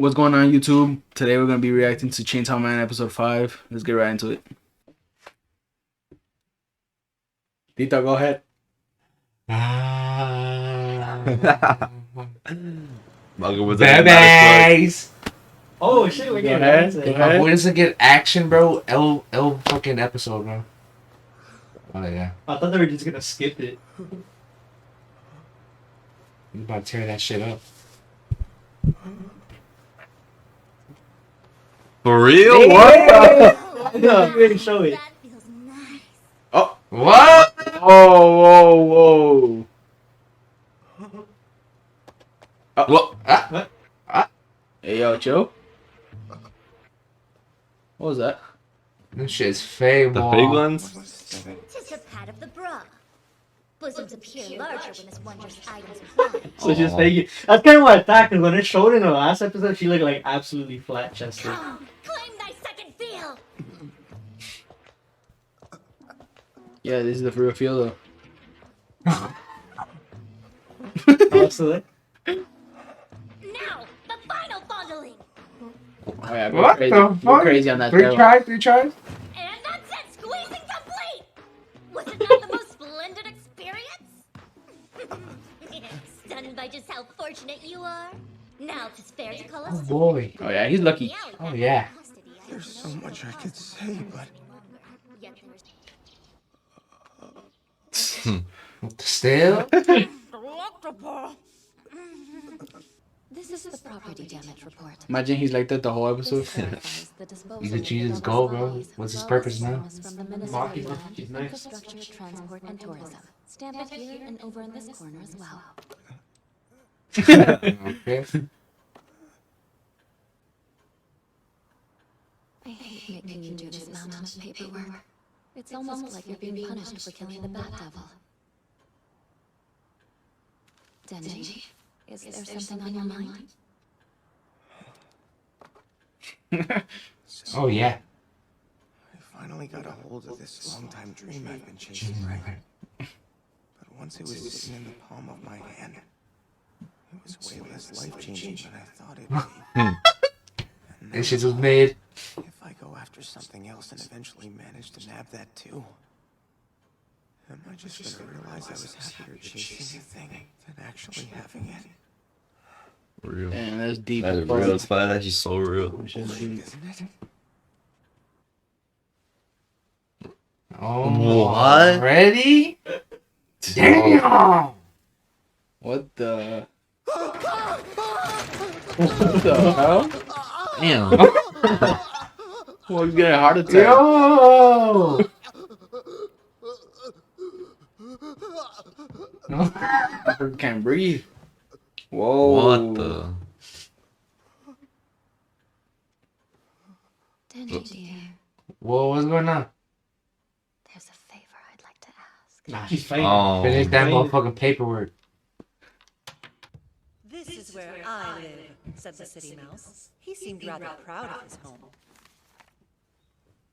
What's going on YouTube? Today we're going to be reacting to Chainsaw Man episode 5. Let's get right into it. Tito, go ahead. Babies! Oh shit, we're getting ahead. into Go it. ahead. My boy doesn't get action, bro. L fucking episode, bro. Oh yeah. I thought they were just gonna skip it. You about to tear that shit up. For real? What? I didn't even show it. That feels nice. Oh, What? whoa. What? Ah. Hey, yo, chill. What was that? This shit's fake, The boy. big ones? Just a pat of the bra. Bosoms appear larger when this wondrous item's applied. So just thinking. That's kind of what I thought, because when it showed in the last episode, she looked like absolutely flat chested. Claim thy second feel. Yeah, this is the real feel though. Also, Now, the final fondling. Oh, yeah, What crazy. the Go fuck? crazy on that Three trail. tries? And that's it, squeezing complete. Was it not the most splendid experience? Stunned by just how fortunate you are? Now 'tis fair to call Oh us boy. Oh yeah, he's lucky. Oh yeah. There's so much I could say, but Yet there's Still? This is the property damage report. Imagine he's like that the whole episode. This verifies the disposal He's a of Jesus the goal, double bro. bodies What's his as purpose well now? as from the Ministry Marky, of Marky, Land, he's nice. Infrastructure, Transport, and Tourism. Stamp it here and over in this corner as well. Okay. I hate making you do this mountain of paperwork. It's almost like you're being punished for killing the Bat Devil. Denji, is there something on your mind? Oh yeah. I finally got a hold of this long-time dream I've been chasing. But once it was sitting in the palm of my hand, it was way less life-changing than I thought it'd be. And This shit was made. if I go after something else and eventually manage to nab that too, am I just gonna realize I was happier chasing a thing than actually having it? Real. Man, that's deep. That's real. That's fine. That's just so real. Shit's deep. Isn't it? Oh What? Ready? Damn! What the? What the hell? Damn. Well, he's getting a heart attack. Yo! I can't breathe. Whoa. What the? Denji, dear, Whoa, what's going on? there's a favor I'd like to ask. Nah, she's fighting. Oh. Finish that Fine. motherfucking paperwork. This is where I live, said the city mouse. He seemed rather proud of his home.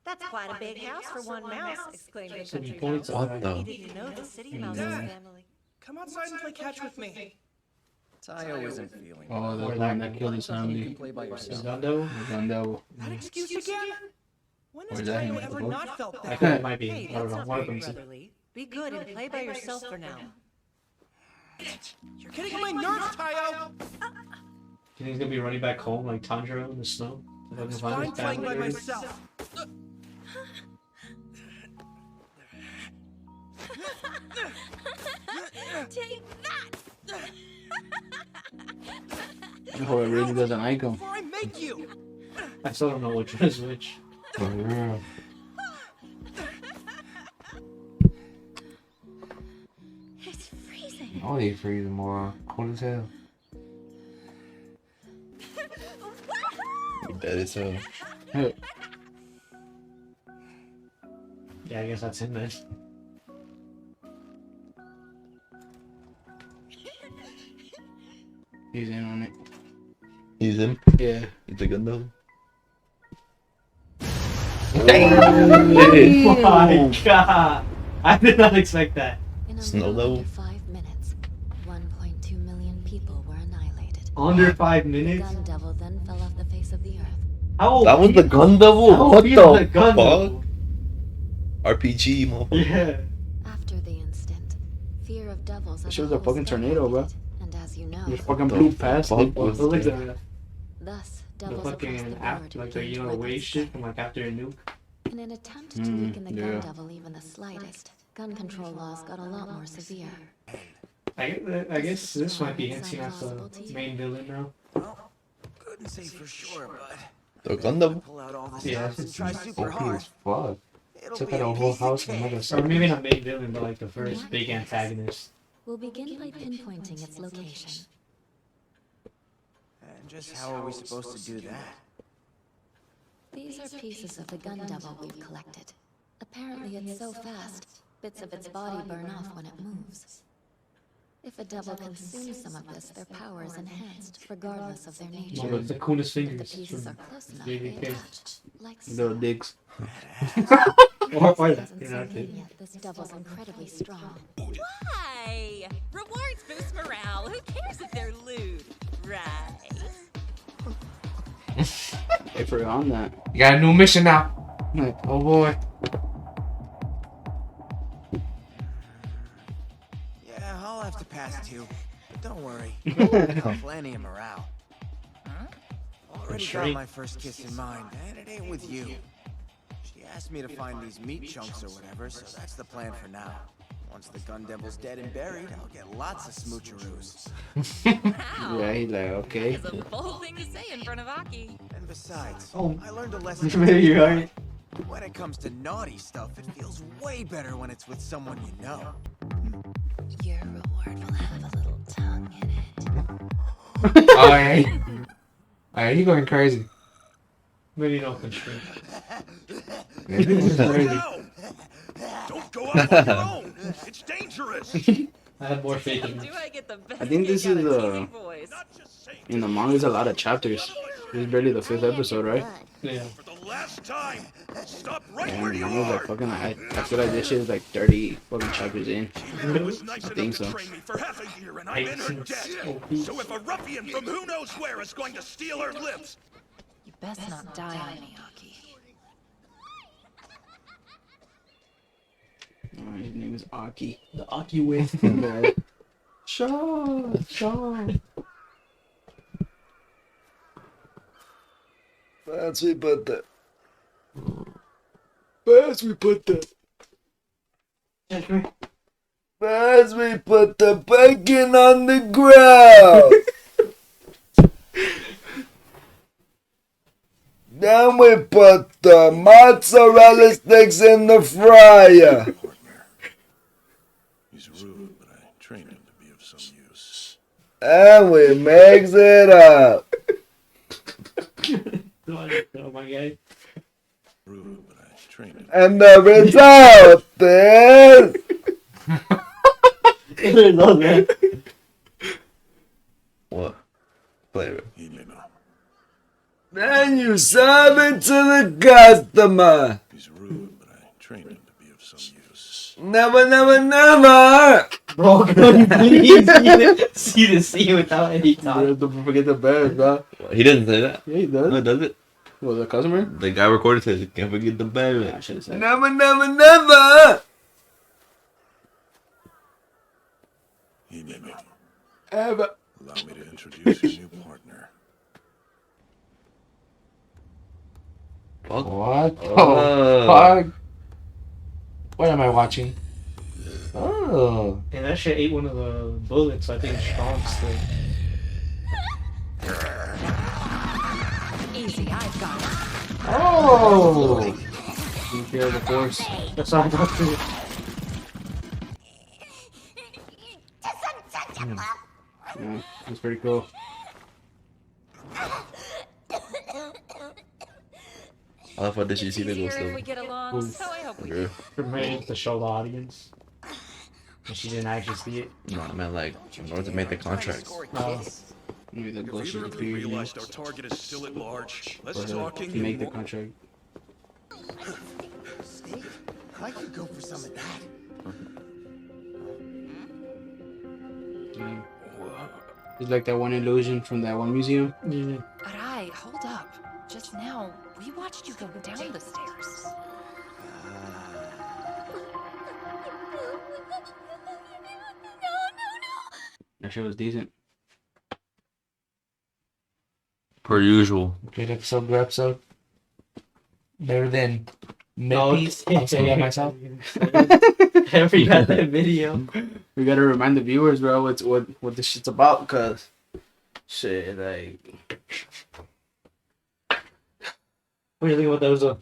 That's quite a big house for one mouse, exclaimed the So he country points mouse. What at the? He didn't know the city mouse's family. Come outside and play catch with me. Tayo isn't feeling Oh, the Or one that- that killed his You can family. play by yourself. Gundo. Gundo. That excuse again? When Or has is that him Tayo at the ever book? not felt I that? think it might be. Hey, I don't that's know. not One of very them's. brotherly. Be good and play by yourself for now. You're getting on my nerves, Tayo! Do you think he's gonna be running back home like Tanjiro in the snow? I was fine playing by myself. Take that. Oh, it really doesn't like him. Before I make you! I still don't know which one is which. For real. It's freezing. Oh, they freezing more. Cold as hell. Dead as hell. Yeah, I guess that's him then. He's in on it. He's him. Yeah. He's a gun though. Oh my god! I did not expect that. In a Snow little level. under 5 minutes, 1.2 million people were annihilated. Under 5 The minutes? gun devil then fell How That was the gun devil? How What OP is the the gun fuck? devil? RPG, motherfucker. Yeah. After the incident, fear of devils That as shit was a a whole fucking tornado, bro. skyrocketed, and as you know, Just fucking The blew past fuck it. was What was that? that? thus The devils across the fucking board after, like the gained wave weapons shit from like after a nuke. In an attempt to weaken the yeah. gun devil even the slightest, gun control laws got a lot more severe. I guess this might be hinting at the main villain now. Well, couldn't say for sure, but The gun devil? pull out all the Yeah. stops and try super OP hard. as fuck. It'll Took be out a a whole piece house of and made cake. a, or maybe not main villain, but like the first big antagonist. We'll begin by pinpointing its location. And just how are we supposed to do that? These are pieces of the gun devil we've collected. Apparently it's so fast, bits of its body burn off when it moves. If a devil consumes some of this, their power is enhanced, regardless of their nature. Well, the coolest If the fingers pieces from are close enough, they JJK. attach, like Little so. dicks. or that. Hasn't Yeah, sunk that's it. in yet. This devil's incredibly strong. Why? Rewards boost morale. Who cares if they're lewd? Right. I forgot on that. You got a new mission now. Like, Oh boy. Yeah, I'll have to pass too. But don't worry. Plenty of morale. Already got my first kiss in mind, and it ain't with you. She asked me to find these meat chunks or whatever, so that's the plan for now. Once the gun devil's dead and buried, I'll get lots of smoocheroos. Wow. yeah, he's like, okay. That's a bold thing to say in front of Aki. And besides, Oh. I learned a lesson. Maybe you're right. When it comes to naughty stuff, it feels way better when it's with someone you know. Your reward will have a little tongue in it. Oh yeah. Alright, you going crazy. Maybe no constraint. Don't go out on your own. It's dangerous. I had more faith in Do him. I get the best I think this kick out is, of teasing boys? In the manga, there's a lot of chapters. This is barely the 5th episode, right? Yeah. For the last time, stop right Yeah, where the you manga's are. like fucking, I feel like this shit is like 30 fucking chapters in. It was nice I enough think to so. train me for half a year, and I'm in her debt. So if a ruffian from who knows where is going to steal her lips, You best not die on me, Aki. Oh, his name is Aki. The Aki way. Shaw. That's we put that. As we put the As we put the bacon on the ground. Then we put the mozzarella sticks in the fryer. partner. He's rude, but I trained him to be of some use. And we mix it up. Oh my god. Rude, but I trained him. And the result is... Love that. What? Flavor. He may know. Then you serve it to the customer. He's rude, but I trained him to be of some use. Never, never, never. Bro, can you please see the scene without any talk? Don't forget the bears, bro. He doesn't say that. Yeah, he does. No, does it? Well, the customer? The guy recorded says you can't forget the baby. I should have said. Never, never, never. He may know. Ever. Allow me to introduce your new partner. What? Oh. Oh, fuck. What am I watching? Oh. And that shit ate one of the bullets, so I think it's strong still. Easy, I've got it. Oh. You feel the force. That's all I got to do. Yeah, that's pretty cool. I love how did you see the ghost Easier if we though? get along, so I hope we Okay. For me, to show the audience. And she didn't actually see it. No, I meant like in order to make the contract. Maybe the If ghost either should of you appear realized our target is still at large, let's for her talk to make the contract. Steak? I could go for some of that. Yeah. It's like that one illusion from that one museum. Yeah. Arai, hold Hold up. Just now, we watched you go down the stairs. That shit was decent. Per usual. Good episode, good episode. Better than No, Midpiece. I'll say that myself. I forgot that video. We gotta remind the viewers, bro, what this shit's about, cause shit, like. What do you think about those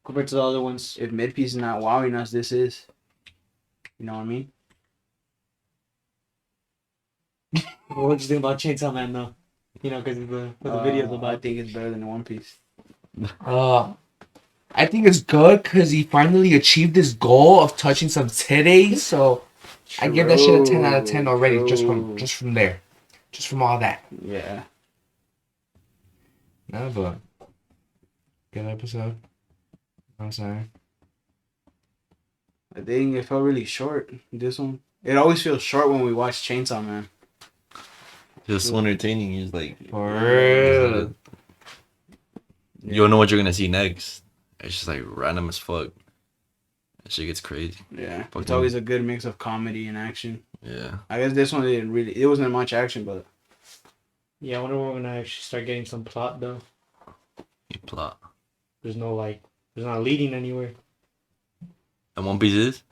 compared to the other ones? If Midpiece is not wowing us, this is. You know what I mean? What do you think about Chainsaw Man though? You know, because the video's about. I think it's better than One Piece. I think it's good because he finally achieved his goal of touching some titties. So I give that shit a 10 out of 10 already, just from there, just from all that. Yeah. No, but good episode. I'm sorry. I think it felt really short. This one. It always feels short when we watch Chainsaw Man. Just so entertaining. He's like, For real. You don't know what you're gonna see next. It's just like random as fuck. That shit gets crazy. Yeah. Fuck It's no. always a good mix of comedy and action. Yeah. I guess this one didn't really. It wasn't much action, but. Yeah, I wonder when we're gonna actually start getting some plot though. You plot. There's not leading anywhere. And One Piece is?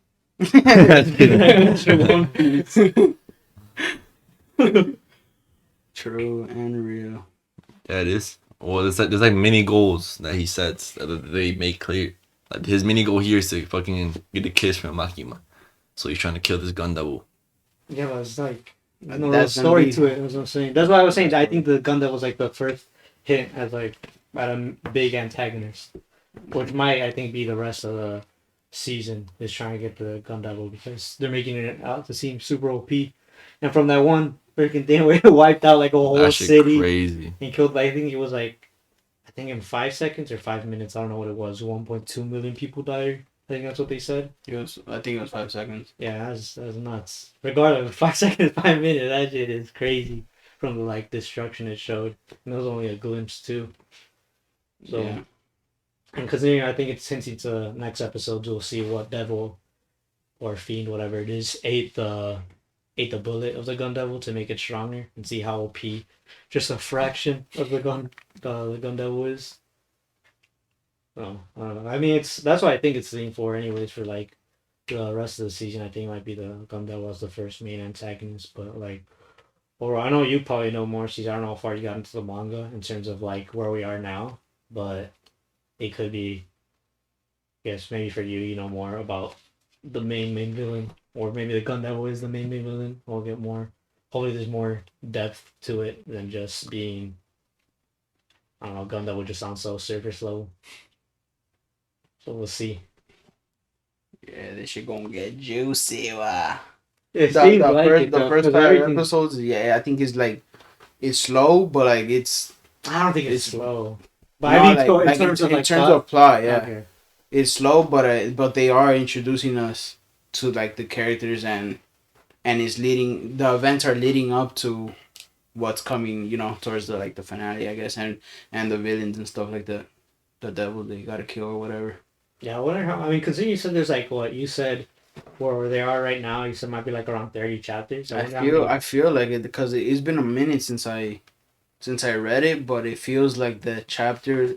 One Piece. True and real. Yeah, it is. Well, there's like mini goals that he sets that they make clear. Like his mini goal here is to fucking get a kiss from Makima. So he's trying to kill this gun devil. Yeah, but it's like there's no real That's gonna story be- to it. That's what I'm saying. That's why I was saying. I think the Gundam was like the first hit as like at a big antagonist, which might I think be the rest of the season is trying to get the Gundam because they're making it out to seem super OP, and from that one freaking thing where it wiped out like a whole That shit city crazy. and killed. I think it was like, I think in 5 seconds or 5 minutes. I don't know what it was. 1.2 million people died. I think that's what they said. I think it was 5 seconds. Yeah, that's nuts. Regardless, 5 seconds, 5 minutes, that shit is crazy from the like destruction it showed. And it was only a glimpse too. So, Yeah. and considering I think it's since it's next episode, we'll see what devil or fiend, whatever it is, ate the bullet of the gun devil to make it stronger and see how OP just a fraction of the gun devil is. Oh, I don't know. I mean, that's why I think it's leaning for anyways for like the rest of the season. I think it might be the gun devil as the first main antagonist, but like, or I know you probably know more. I don't know how far you got into the manga in terms of like where we are now, but it could be. Yes, maybe for you, you know more about the main villain, or maybe the gun devil is the main villain. We'll get more. Hopefully, there's more depth to it than just being. I don't know. Gun devil just sounds so surface level. So we'll see. Yeah, this shit gonna get juicy. Wow. It The seems like it, first though, 'cause 5 everything- episodes, yeah, I think it's slow, but like it's. I don't think it's slow. But No, I mean, like- so in like terms of in like terms of plot, yeah, Okay. it's slow, but they are introducing us to like the characters and it's leading. The events are leading up to what's coming, you know, towards the like the finale, I guess, and the villains and stuff like that. The devil they gotta kill or whatever. Yeah, I wonder how. I mean, considering you said there's like what you said, where they are right now, you said might be like around 30 chapters. I wonder how feel many- I feel like it because it's been a minute since I read it, but it feels like the chapter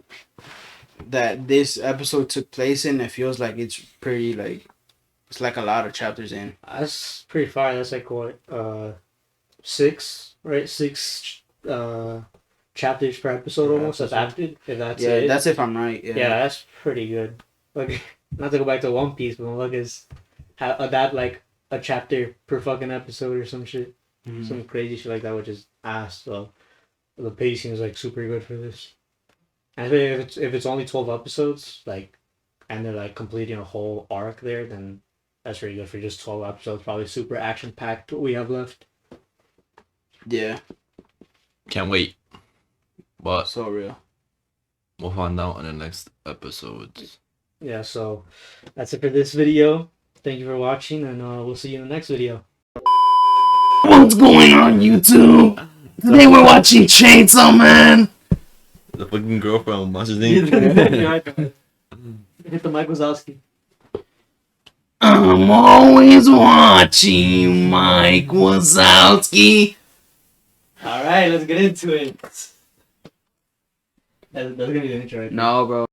that this episode took place in, it feels like it's pretty like it's like a lot of chapters in. That's pretty far. That's like what 6, right? 6 chapters per episode almost. That's acted. If that's Yeah, it. that's if I'm right. Yeah. Yeah, that's pretty good. Like, not to go back to One Piece, but look, is that like a chapter per fucking episode or some shit, Mhm. some crazy shit like that, which is ass. So the pacing is like super good for this. And I think if it's only 12 episodes, like, and they're like completing a whole arc there, then that's pretty good for just 12 episodes. Probably super action packed. What we have left. Yeah. Can't wait. But So real. we'll find out in the next episodes. Yeah. So that's it for this video. Thank you for watching, and we'll see you in the next video. What's going on, YouTube? Today we're watching Chainsaw Man. The fucking girl from Monsters Hit Inc. the Mike Wazowski. I'm always watching Mike Wazowski. All right, let's get into it. That's gonna be the intro right there. No, bro.